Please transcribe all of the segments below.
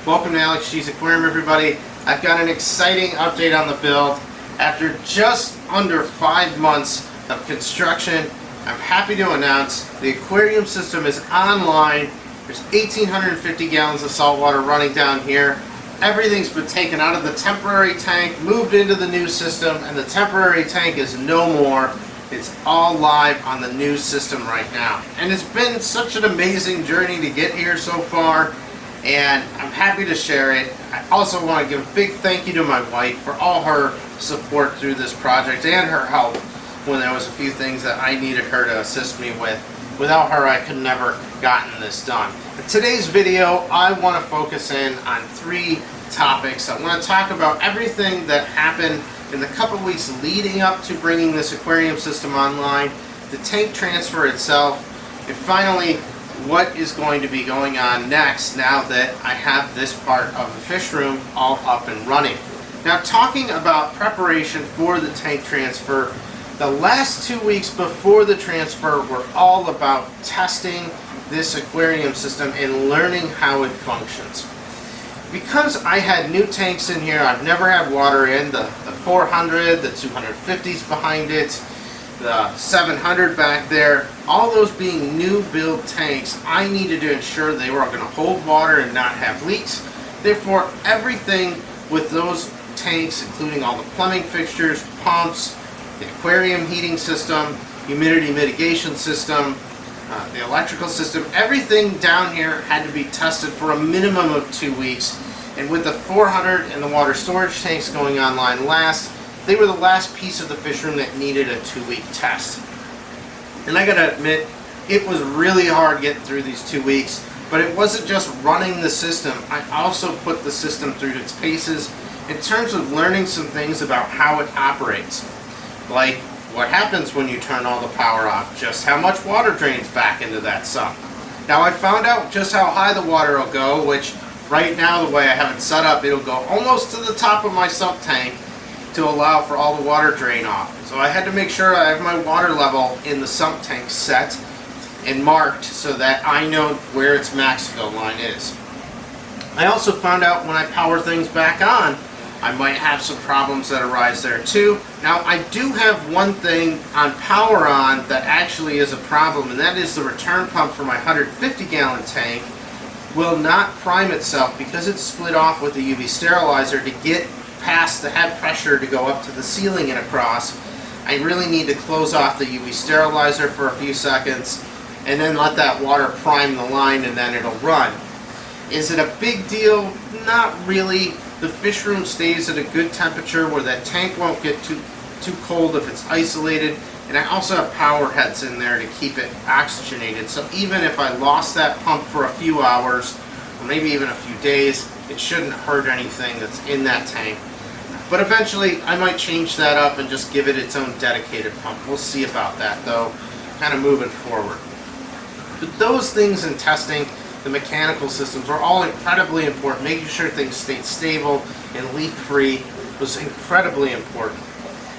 Welcome to AlexGs Aquarium, everybody. I've got an exciting update on the build. After just under 5 months of construction, I'm happy to announce the aquarium system is online. There's 1,850 gallons of salt water running down here. Everything's been taken out of the temporary tank, moved into the new system, and the temporary tank is no more. It's all live on the new system right now. And it's been such an amazing journey to get here so far, and I'm happy to share it. I also want to give a big thank you to my wife for all her support through this project and her help when there was a few things that I needed her to assist me with. Without her, I could never gotten this done. In today's video, I want to focus in on 3 topics. I want to talk about everything that happened in the couple weeks leading up to bringing this aquarium system online, the tank transfer itself, and finally what is going to be going on next now that I have this part of the fish room all up and running. Now, talking about preparation for the tank transfer, the last 2 weeks before the transfer were all about testing this aquarium system and learning how it functions. Because I had new tanks in here, I've never had water in, the 400, the 250s behind it, the 700 back there, all those being new build tanks, I needed to ensure they were going to hold water and not have leaks. Therefore, everything with those tanks, including all the plumbing fixtures, pumps, the aquarium heating system, humidity mitigation system, the electrical system, everything down here had to be tested for a minimum of 2 weeks. And with the 400 and the water storage tanks going online last, they were the last piece of the fish room that needed a 2-week test. And I gotta admit, it was really hard getting through these 2 weeks, but it wasn't just running the system. I also put the system through its paces in terms of learning some things about how it operates. Like what happens when you turn all the power off, just how much water drains back into that sump. Now, I found out just how high the water will go, which right now the way I have it set up, it'll go almost to the top of my sump tank to allow for all the water drain off. So I had to make sure I have my water level in the sump tank set and marked so that I know where its max fill line is. I also found out when I power things back on, I might have some problems that arise there too. Now, I do have one thing on power on that actually is a problem, and that is the return pump for my 150 gallon tank will not prime itself because it's split off with the UV sterilizer to get past the head pressure to go up to the ceiling and across. I really need to close off the UV sterilizer for a few seconds and then let that water prime the line, and then it'll run. Is it a big deal? Not really. The fish room stays at a good temperature where that tank won't get too cold if it's isolated, and I also have power heads in there to keep it oxygenated, so even if I lost that pump for a few hours or maybe even a few days, it shouldn't hurt anything that's in that tank. But eventually I might change that up and just give it its own dedicated pump. We'll see about that though, kind of moving forward. But those things in testing, the mechanical systems, are all incredibly important. Making sure things stayed stable and leak-free was incredibly important.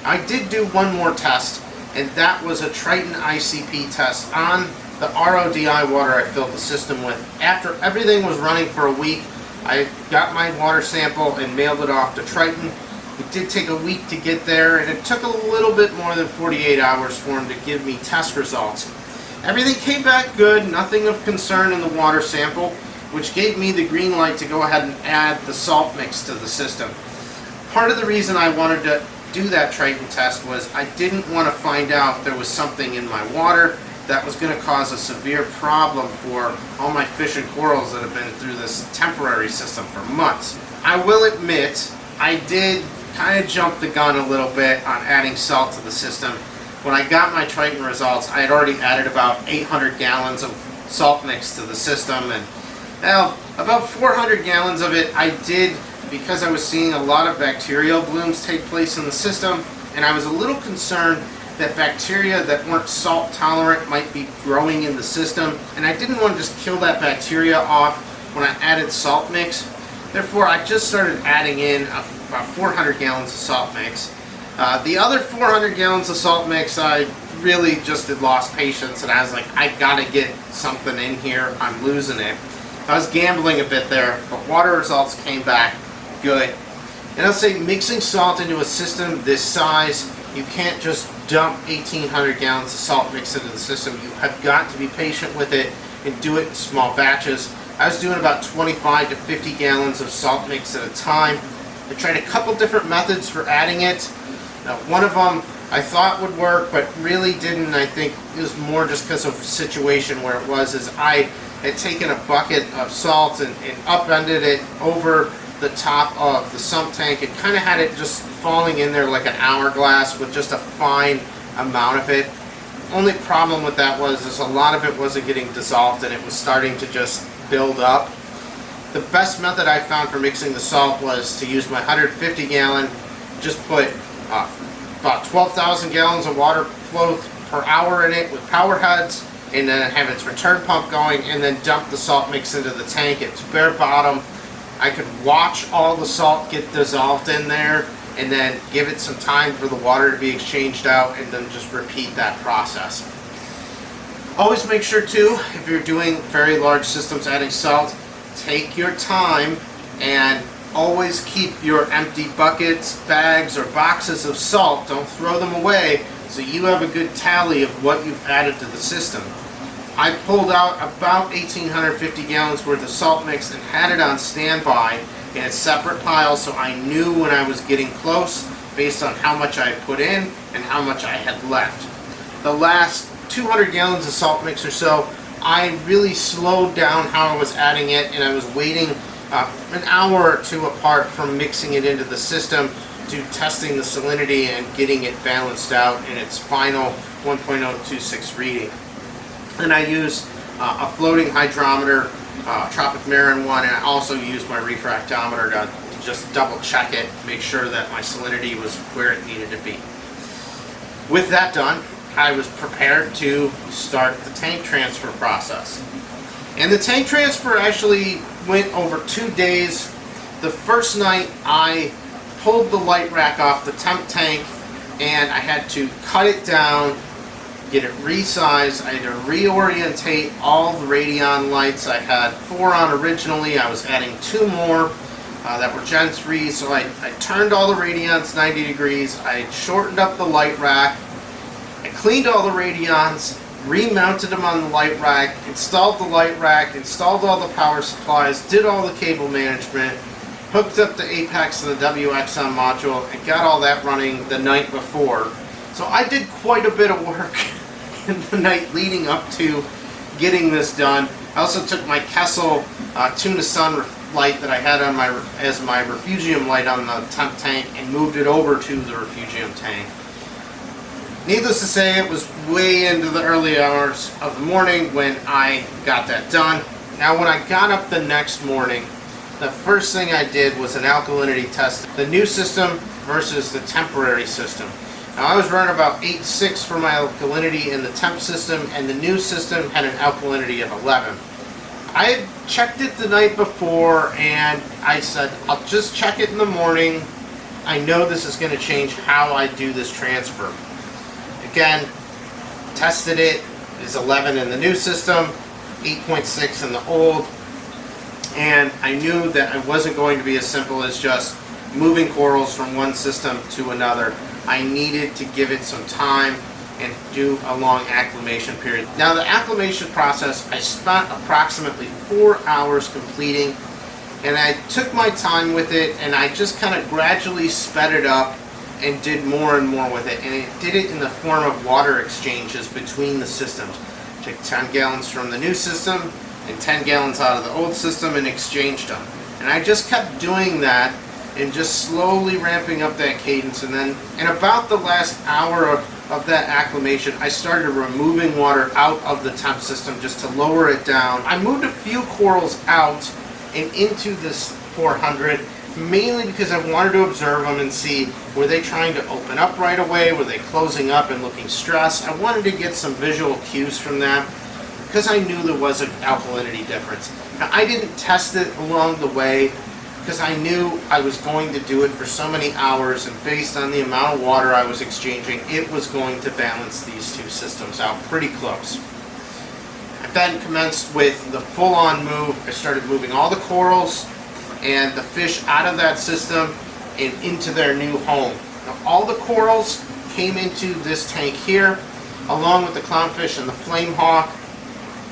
I did do one more test, and that was a Triton ICP test on the RODI water I filled the system with. After everything was running for a week, I got my water sample and mailed it off to Triton. It did take a week to get there, and it took a little bit more than 48 hours for them to give me test results. Everything came back good, nothing of concern in the water sample, which gave me the green light to go ahead and add the salt mix to the system. Part of the reason I wanted to do that Triton test was I didn't want to find out there was something in my water that was going to cause a severe problem for all my fish and corals that have been through this temporary system for months. I will admit, I did kind of jump the gun a little bit on adding salt to the system. When I got my Triton results, I had already added about 800 gallons of salt mix to the system, and well, about 400 gallons of it I did because I was seeing a lot of bacterial blooms take place in the system, and I was a little concerned that bacteria that weren't salt tolerant might be growing in the system, and I didn't want to just kill that bacteria off when I added salt mix. Therefore, I just started adding in about 400 gallons of salt mix. The other 400 gallons of salt mix, I really just had lost patience, and I was like, I gotta get something in here, I'm losing it. I was gambling a bit there, but water results came back good. And I'll say mixing salt into a system this size, you can't just dump 1,800 gallons of salt mix into the system. You have got to be patient with it and do it in small batches. I was doing about 25 to 50 gallons of salt mix at a time. I tried a couple different methods for adding it. Now, one of them I thought would work, but really didn't. I think it was more just because of the situation where it was, is I had taken a bucket of salt and upended it over the top of the sump tank and kind of had it just falling in there like an hourglass with just a fine amount of it. Only problem with that was a lot of it wasn't getting dissolved and it was starting to just build up. The best method I found for mixing the salt was to use my 150 gallon, just put about 12,000 gallons of water flow per hour in it with power heads, and then have its return pump going, and then dump the salt mix into the tank. It's bare bottom. I could watch all the salt get dissolved in there and then give it some time for the water to be exchanged out, and then just repeat that process. Always make sure too, if you're doing very large systems adding salt, take your time and always keep your empty buckets, bags, or boxes of salt. Don't throw them away, so you have a good tally of what you've added to the system. I pulled out about 1,850 gallons worth of salt mix and had it on standby in a separate pile, so I knew when I was getting close based on how much I had put in and how much I had left. The last 200 gallons of salt mix or so, I really slowed down how I was adding it, and I was waiting an hour or two apart from mixing it into the system to testing the salinity and getting it balanced out in its final 1.026 reading. And I use a floating hydrometer, Tropic Marin one, and I also use my refractometer to just double check it, make sure that my salinity was where it needed to be. With that done, I was prepared to start the tank transfer process. And the tank transfer actually went over 2 days. The first night I pulled the light rack off the temp tank and I had to cut it down, get it resized. I had to reorientate all the Radion lights. I had 4 on originally. I was adding 2 more that were Gen 3. So I turned all the Radions 90 degrees. I shortened up the light rack. I cleaned all the Radions, remounted them on the light rack, installed the light rack, installed all the power supplies, did all the cable management, hooked up the Apex and the WXM module, and got all that running the night before. So I did quite a bit of work in the night leading up to getting this done. I also took my Kessel Tuna Sun light that I had on as my refugium light on the temp tank and moved it over to the refugium tank. Needless to say, it was way into the early hours of the morning when I got that done. Now, when I got up the next morning, the first thing I did was an alkalinity test. The new system versus the temporary system. Now, I was running about 8.6 for my alkalinity in the temp system, and the new system had an alkalinity of 11. I had checked it the night before, and I said, I'll just check it in the morning. I know this is going to change how I do this transfer. Again, tested it. It's 11 in the new system, 8.6 in the old, and I knew that it wasn't going to be as simple as just moving corals from one system to another. I needed to give it some time and do a long acclimation period. Now, the acclimation process, I spent approximately 4 hours completing, and I took my time with it, and I just kind of gradually sped it up and did more and more with it, and it did it in the form of water exchanges between the systems. Took 10 gallons from the new system and 10 gallons out of the old system and exchanged them. And I just kept doing that and just slowly ramping up that cadence, and then in about the last hour of that acclimation, I started removing water out of the temp system just to lower it down. I moved a few corals out and into this 400, mainly because I wanted to observe them and see, were they trying to open up right away? Were they closing up and looking stressed? I wanted to get some visual cues from that because I knew there was an alkalinity difference. Now, I didn't test it along the way because I knew I was going to do it for so many hours, and based on the amount of water I was exchanging, it was going to balance these two systems out pretty close. I then commenced with the full-on move. I started moving all the corals and the fish out of that system and into their new home. Now, all the corals came into this tank here, along with the clownfish and the flame hawk.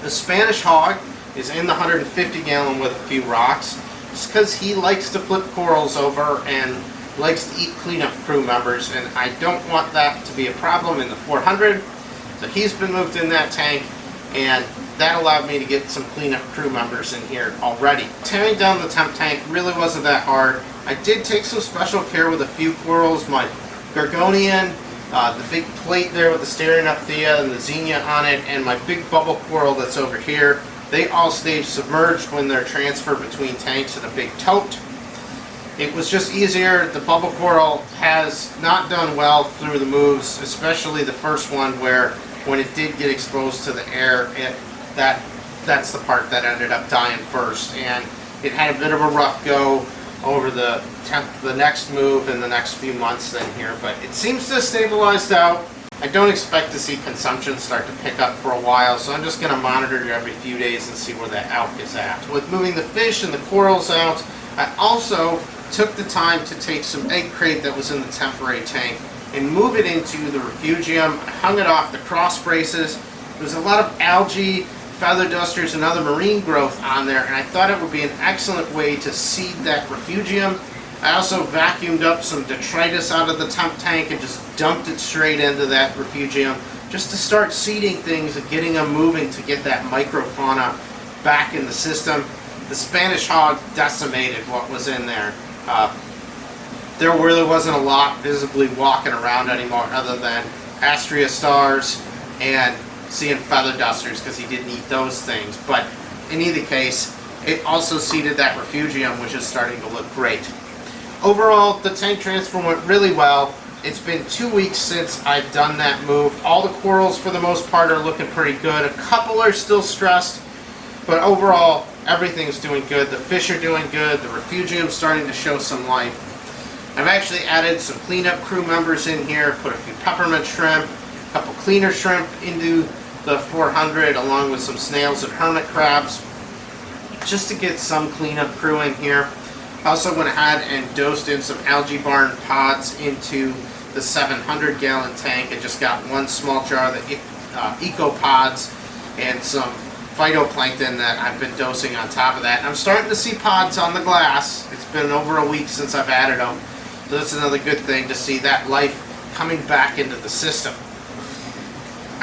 The Spanish hog is in the 150 gallon with a few rocks, just because he likes to flip corals over and likes to eat cleanup crew members, and I don't want that to be a problem in the 400. So he's been moved in that tank, and that allowed me to get some cleanup crew members in here already. Tearing down the temp tank really wasn't that hard. I did take some special care with a few corals. My Gorgonian, the big plate there with the Stereopthea and the Xenia on it, and my big bubble coral that's over here. They all stay submerged when they're transferred between tanks in a big tote. It was just easier. The bubble coral has not done well through the moves, especially the first one where when it did get exposed to the air, that's the part that ended up dying first. And it had a bit of a rough go over the next move in the next few months then here, but it seems to have stabilized out. I don't expect to see consumption start to pick up for a while, so I'm just going to monitor it every few days and see where that alk is at. With moving the fish and the corals out, I also took the time to take some egg crate that was in the temporary tank and move it into the refugium. I hung it off the cross braces. There's a lot of algae, feather dusters, and other marine growth on there, and I thought it would be an excellent way to seed that refugium. I also vacuumed up some detritus out of the temp tank and just dumped it straight into that refugium just to start seeding things and getting them moving to get that microfauna back in the system. The Spanish hog decimated what was in there. There really wasn't a lot visibly walking around anymore other than Astrea stars and seeing feather dusters, because he didn't eat those things. But in either case, it also seeded that refugium, which is starting to look great. Overall, the tank transfer went really well. It's been 2 weeks since I've done that move. All the corals, for the most part, are looking pretty good. A couple are still stressed, but overall, everything's doing good. The fish are doing good. The refugium's starting to show some life. I've actually added some cleanup crew members in here, put a few peppermint shrimp, a couple cleaner shrimp into the 400, along with some snails and hermit crabs, just to get some cleanup crew in here. I also went ahead and dosed in some algae barn pods into the 700 gallon tank and just got one small jar of the eco pods and some phytoplankton that I've been dosing on top of that. And I'm starting to see pods on the glass. It's been over a week since I've added them, so that's another good thing to see that life coming back into the system.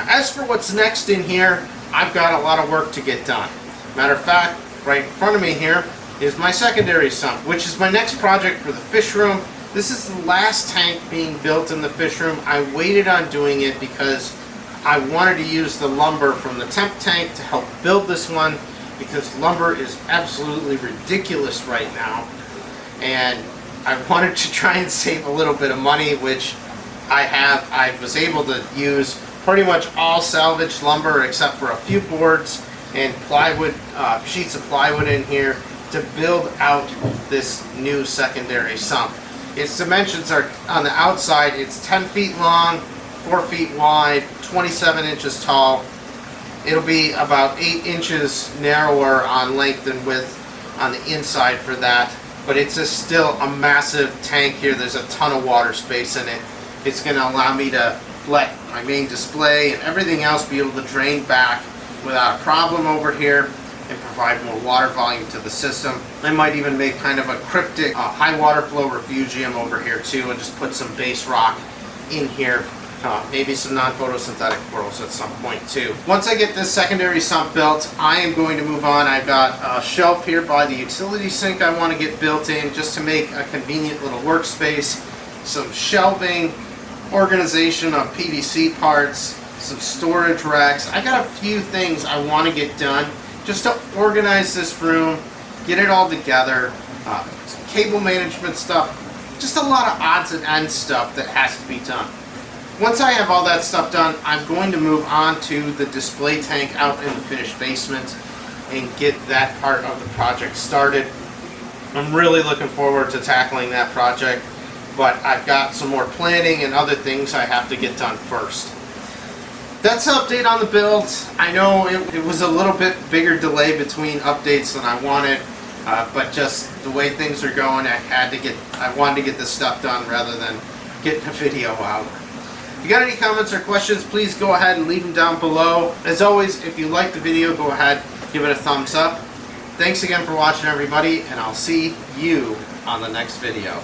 As for what's next in here, I've got a lot of work to get done. Matter of fact, right in front of me here is my secondary sump, which is my next project for the fish room. This is the last tank being built in the fish room. I waited on doing it because I wanted to use the lumber from the temp tank to help build this one, because lumber is absolutely ridiculous right now, and I wanted to try and save a little bit of money, which I was able to use pretty much all salvaged lumber except for a few boards and plywood, sheets of plywood in here to build out this new secondary sump. Its dimensions are, on the outside, it's 10 feet long, 4 feet wide, 27 inches tall. It'll be about 8 inches narrower on length and width on the inside for that, but it's still a massive tank here. There's a ton of water space in it. It's going to allow me to let my main display and everything else be able to drain back without a problem over here and provide more water volume to the system. I might even make kind of a cryptic high water flow refugium over here too, and just put some base rock in here. Maybe some non-photosynthetic corals at some point too. Once I get this secondary sump built, I am going to move on. I've got a shelf here by the utility sink I want to get built in just to make a convenient little workspace. Some shelving, organization of PVC parts, some storage racks. I got a few things I want to get done just to organize this room, get it all together, some cable management stuff, just a lot of odds and ends stuff that has to be done. Once I have all that stuff done, I'm going to move on to the display tank out in the finished basement and get that part of the project started. I'm really looking forward to tackling that project, but I've got some more planning and other things I have to get done first. that's the update on the build. I know it was a little bit bigger delay between updates than I wanted, but just the way things are going, I wanted to get this stuff done rather than getting a video out. If you got any comments or questions, please go ahead and leave them down below. As always, if you like the video, go ahead, give it a thumbs up. Thanks again for watching, everybody, and I'll see you on the next video.